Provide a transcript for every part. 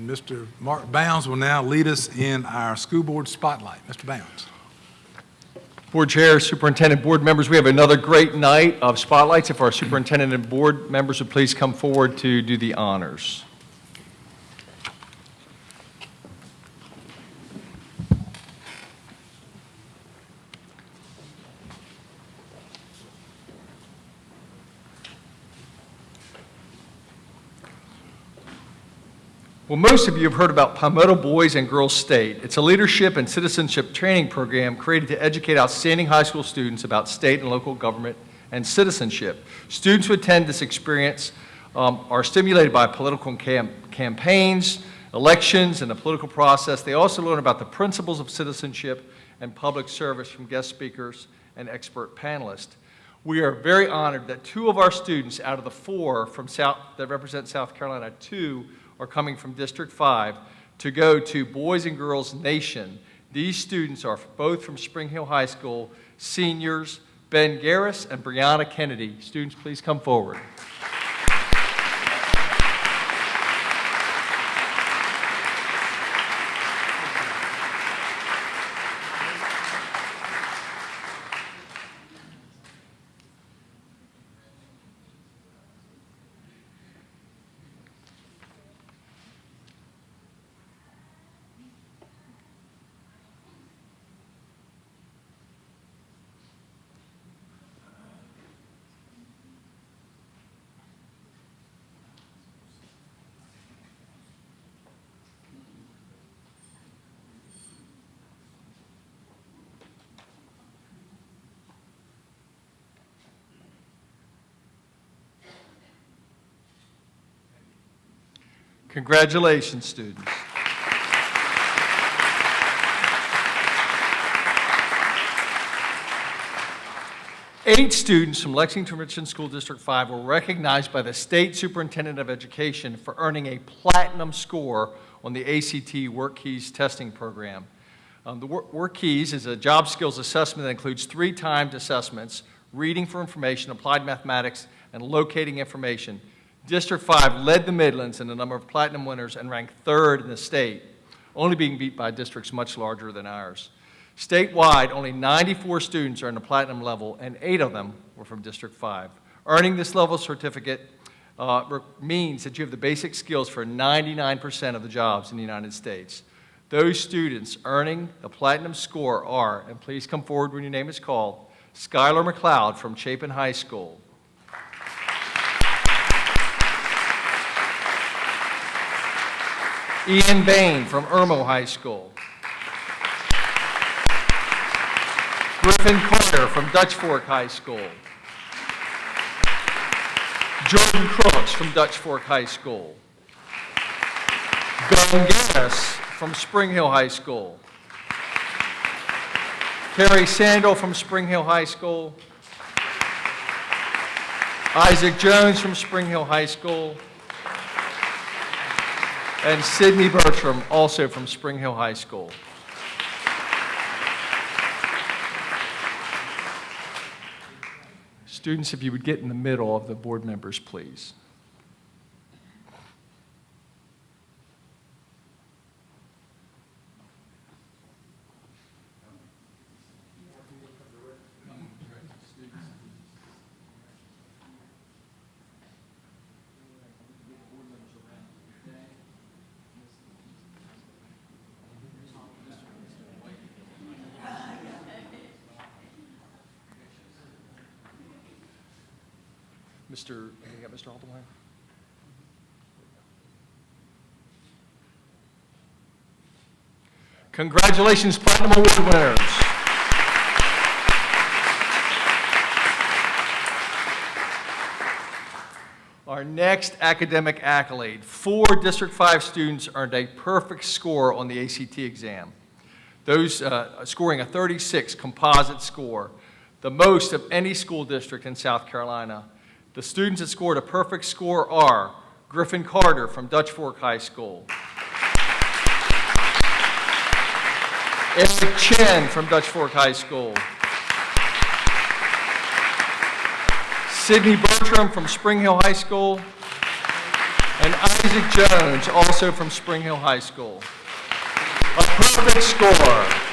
And Mr. Mark Bounds will now lead us in our school board spotlight. Mr. Bounds. Board Chair, Superintendent, board members, we have another great night of spotlights. If our superintendent and board members would please come forward to do the honors. Well, most of you have heard about Palmetto Boys and Girls State. It's a leadership and citizenship training program created to educate outstanding high school students about state and local government and citizenship. Students who attend this experience are stimulated by political campaigns, elections, and the political process. They also learn about the principles of citizenship and public service from guest speakers and expert panelists. We are very honored that 2 of our students out of the 4 from that represent South Carolina, 2 are coming from District 5 to go to Boys and Girls Nation. These students are both from Spring Hill High School, seniors Ben Garris and Brianna Kennedy. Students, please come forward. Congratulations, students. Eight students from Lexington-Richland School District 5 were recognized by the State Superintendent of Education for earning a platinum score on the ACT WorkKeys testing program. The WorkKeys is a job skills assessment that includes 3 timed assessments: reading for information, applied mathematics, and locating information. District 5 led the Midlands in the number of platinum winners and ranked 3rd in the state, only being beat by districts much larger than ours. Statewide, only 94 students are in the platinum level, and 8 of them were from District 5. Earning this level certificate means that you have the basic skills for 99% of the jobs in the United States. Those students earning the platinum score are, and please come forward when your name is called, Skylar McLeod from Chapin High School. Ian Bain from Irmo High School. Griffin Carter from Dutch Fork High School. Jordan Crooks from Dutch Fork High School. Ben Garris from Spring Hill High School. Carrie Sandel from Spring Hill High School. Isaac Jones from Spring Hill High School. And Sydney Bertram, also from Spring Hill High School. Students, if you would get in the middle of the board members, please. You got Mr. Aldenwine? Congratulations, Platinum Award winners. Our next academic accolade: 4 District 5 students earned a perfect score on the ACT exam. Those scoring a 36 composite score, the most of any school district in South Carolina. The students that scored a perfect score are Griffin Carter from Dutch Fork High School, Eric Chen from Dutch Fork High School, Sydney Bertram from Spring Hill High School, and And Isaac Jones, also from Spring Hill High School. A perfect score.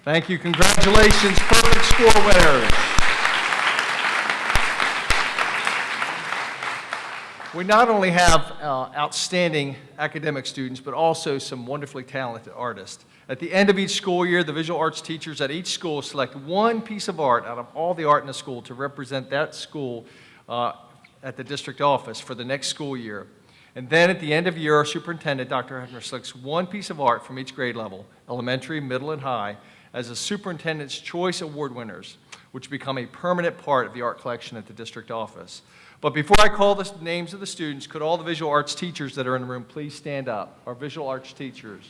Thank you. Congratulations, perfect score winners. We not only have outstanding academic students, but also some wonderfully talented artists. At the end of each school year, the visual arts teachers at each school select one piece of art out of all the art in the school to represent that school at the district office for the next school year. And then at the end of the year, our superintendent, Dr. Hefner, selects one piece of art from each grade level, elementary, middle, and high, as the Superintendent's Choice Award winners, which become a permanent part of the art collection at the district office. But before I call the names of the students, could all the visual arts teachers that are in the room please stand up? Our visual arts teachers.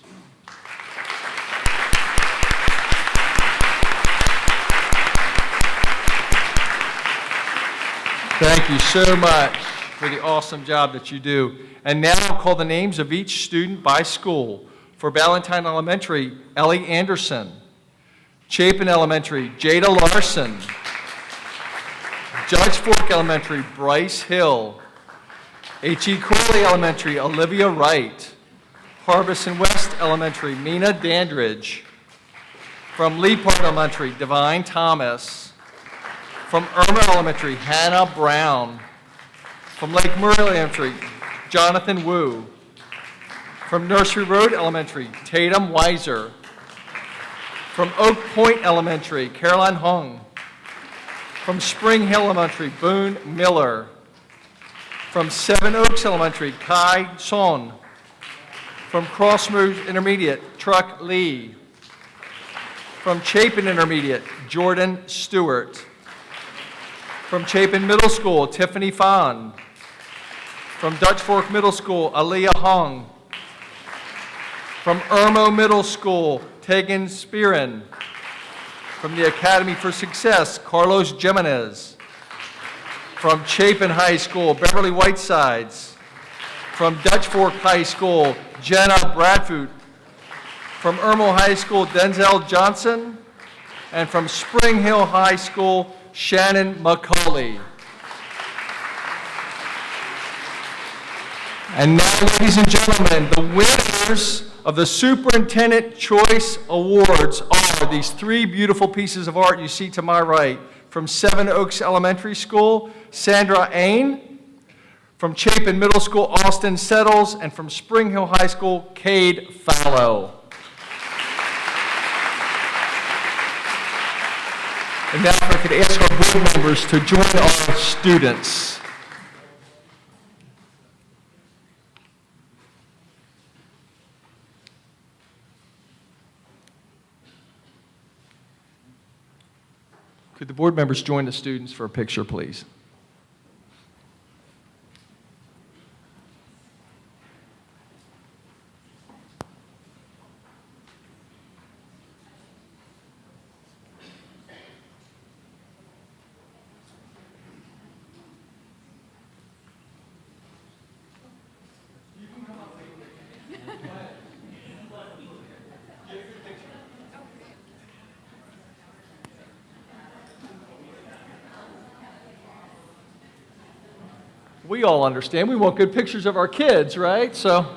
Thank you so much for the awesome job that you do. And now I'll call the names of each student by school. For Ballantyne Elementary, Ellie Anderson. Chapin Elementary, Jada Larson. Judge Fork Elementary, Bryce Hill. H.E. Corley Elementary, Olivia Wright. Harbison West Elementary, Mina Dandridge. From Lee Park Elementary, Divine Thomas. From Irma Elementary, Hannah Brown. From Lake Murray Elementary, Jonathan Wu. From Nursery Road Elementary, Tatum Weiser. From Oak Point Elementary, Caroline Hung. From Spring Hill Elementary, Boone Miller. From Seven Oaks Elementary, Kai Son. From Crossroads Intermediate, Truck Lee. From Chapin Intermediate, Jordan Stewart. From Chapin Middle School, Tiffany Fan. From Dutch Fork Middle School, Aliyah Hung. From Irmo Middle School, Tegan Spearin. From the Academy for Success, Carlos Jimenez. From Chapin High School, Beverly Whitesides. From Dutch Fork High School, Jenna Bradfoot. From Irmo High School, Denzel Johnson. And from Spring Hill High School, Shannon McCauley. And now, ladies and gentlemen, the winners of the Superintendent Choice Awards are these three beautiful pieces of art you see to my right. From Seven Oaks Elementary School, Sandra Ain. From Chapin Middle School, Austin Settles. And from Spring Hill High School, Cade Fallow. And now if I could ask our board members to join our students. Could the board members join the students for a picture, please? We all understand. We want good pictures of our kids, right? So.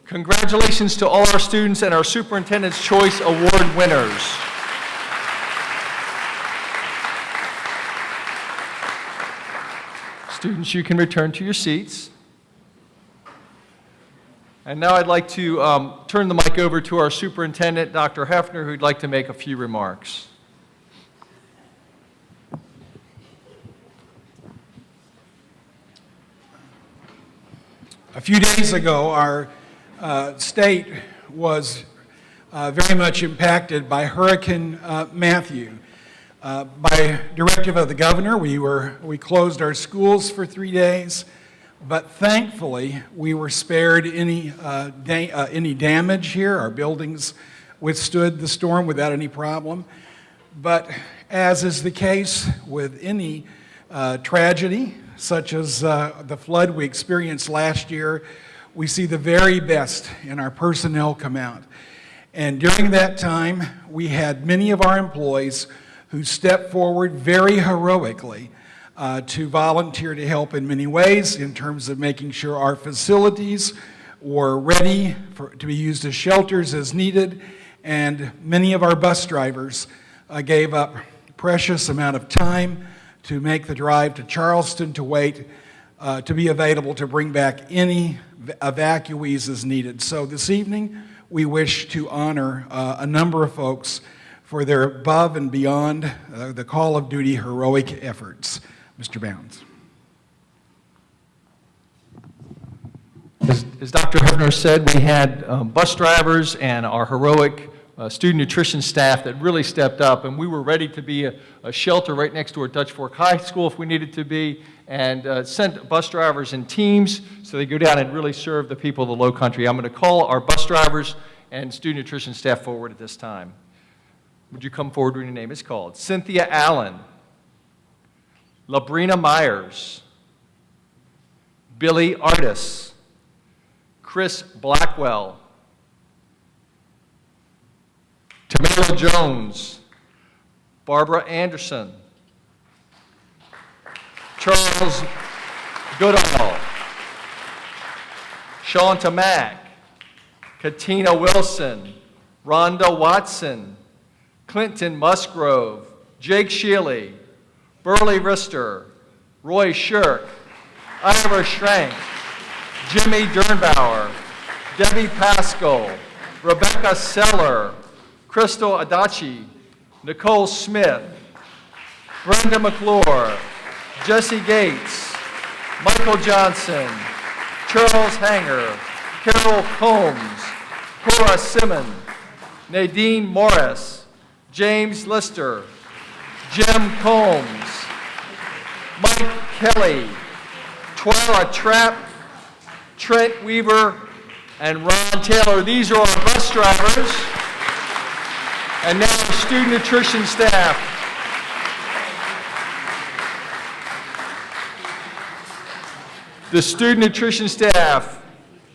Congratulations to all our students and our Superintendent's Choice Award winners. Students, you can return to your seats. And now I'd like to turn the mic over to our superintendent, Dr. Hefner, who'd like to make a few remarks. A few days ago, our state was very much impacted by Hurricane Matthew. By directive of the governor, we closed our schools for 3 days, but thankfully we were spared any damage here. Our buildings withstood the storm without any problem. But as is the case with any tragedy, such as the flood we experienced last year, we see the very best in our personnel come out. And during that time, we had many of our employees who stepped forward very heroically to volunteer to help in many ways in terms of making sure our facilities were ready to be used as shelters as needed. And many of our bus drivers gave up precious amount of time to make the drive to Charleston to wait to be available to bring back any evacuees as needed. So this evening, we wish to honor a number of folks for their above and beyond the call of duty heroic efforts. Mr. Bounds. As Dr. Hefner said, we had bus drivers and our heroic student nutrition staff that really stepped up, and we were ready to be a shelter right next to our Dutch Fork High School if we needed to be, and sent bus drivers in teams so they go down and really serve the people of the Low Country. I'm going to call our bus drivers and student nutrition staff forward at this time. Would you come forward when your name is called? Cynthia Allen, Labrina Myers, Billy Artis, Chris Blackwell, Tamara Jones, Barbara Anderson, Charles Goodall, Shanta Mack, Katina Wilson, Rhonda Watson, Clinton Musgrove, Jake Shealy, Burley Rister, Roy Shirk, Ira Schrank, Jimmy Dernbauer, Debbie Pascal, Rebecca Seller, Crystal Adachi, Nicole Smith, Brenda McClure, Jesse Gates, Michael Johnson, Charles Hanger, Carol Combs, Cora Simmons, Nadine Morris, James Lister, Jim Combs, Mike Kelly, Twyla Trapp, Trent Weaver, and Ron Taylor. These are our bus drivers. And now our student nutrition staff. The student nutrition staff,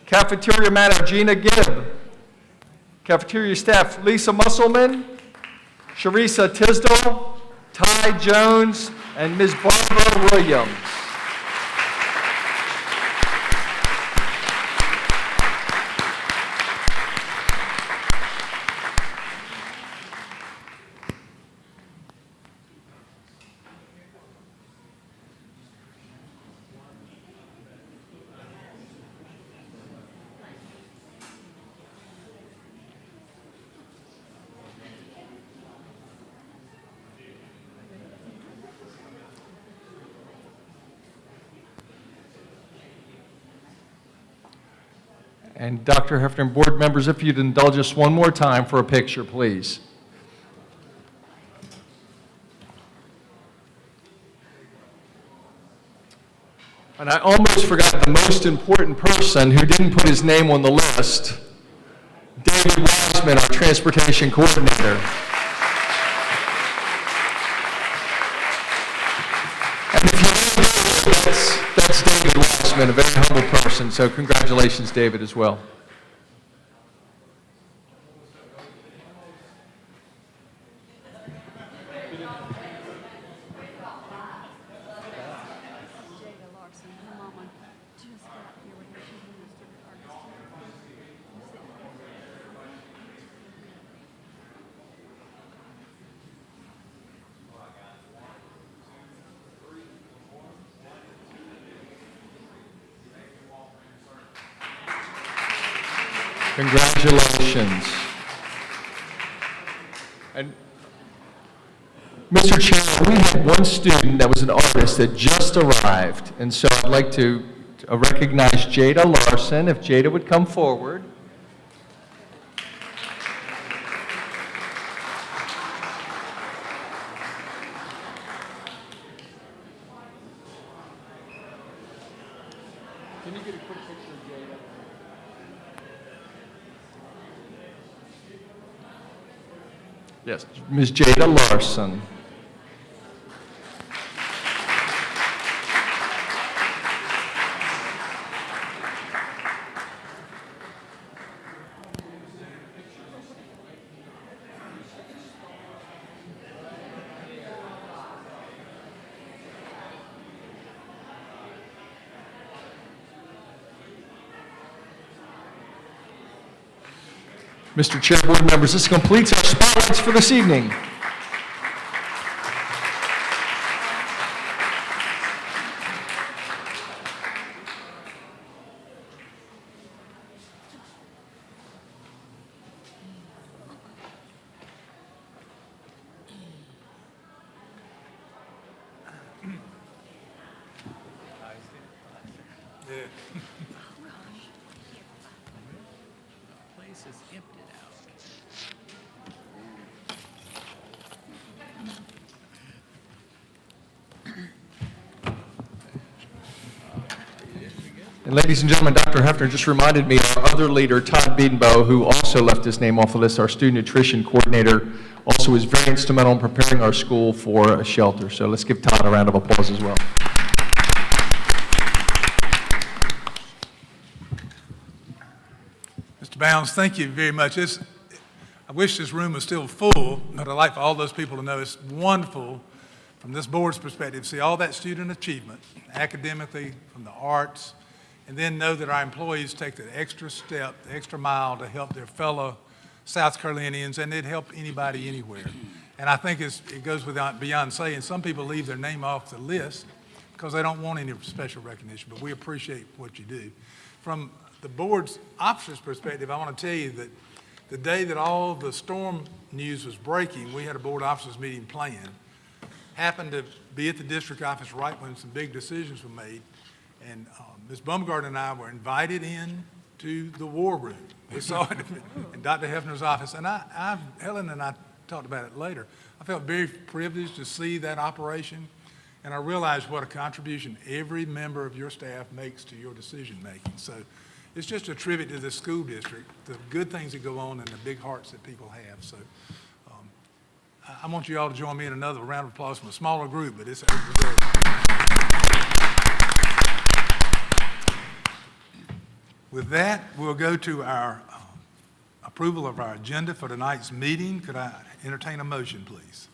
cafeteria manager Gina Gibb, cafeteria staff Lisa Musselman, Sharisa Tisdall, Ty Jones, and Ms. Barbara Williams. And Dr. Hefner and board members, if you'd indulge us one more time for a picture, please. And I almost forgot the most important person who didn't put his name on the list, David Wiseman, our transportation coordinator. And if you don't know, that's David Wiseman, a very humble person, so congratulations, David, as well. Congratulations. And Mr. Chair, we had one student that was an artist that just arrived, and so I'd like to recognize Jada Larson, if Jada would come forward. Can you get a quick picture of Jada? Yes, Ms. Jada Larson. Mr. Chair, board members, this completes our spotlights for this evening. Place is emptied out. And ladies and gentlemen, Dr. Hefner just reminded me of our other leader, Todd Biedenbow, who also left his name off the list, our student nutrition coordinator, also was very instrumental in preparing our school for a shelter. So let's give Todd a round of applause as well. Mr. Bounds, thank you very much. I wish this room was still full, but I'd like for all those people to know it's wonderful from this board's perspective to see all that student achievement academically, from the arts, and then know that our employees take the extra step, the extra mile to help their fellow South Carolinians, and they'd help anybody anywhere. And I think it goes beyond saying some people leave their name off the list because they don't want any special recognition, but we appreciate what you do. From the board's officers' perspective, I want to tell you that the day that all the storm news was breaking, we had a board officers meeting planned. Happened to be at the district office right when some big decisions were made, and Ms. Bumgarner and I were invited in to the war room. We saw it in Dr. Hefner's office, and Helen and I talked about it later. I felt very privileged to see that operation, and I realized what a contribution every member of your staff makes to your decision-making. So it's just a tribute to the school district, the good things that go on and the big hearts that people have. So I want you all to join me in another round of applause from a smaller group, but it's deserved. With that, we'll go to our approval of our agenda for tonight's meeting. Could I entertain a motion, please?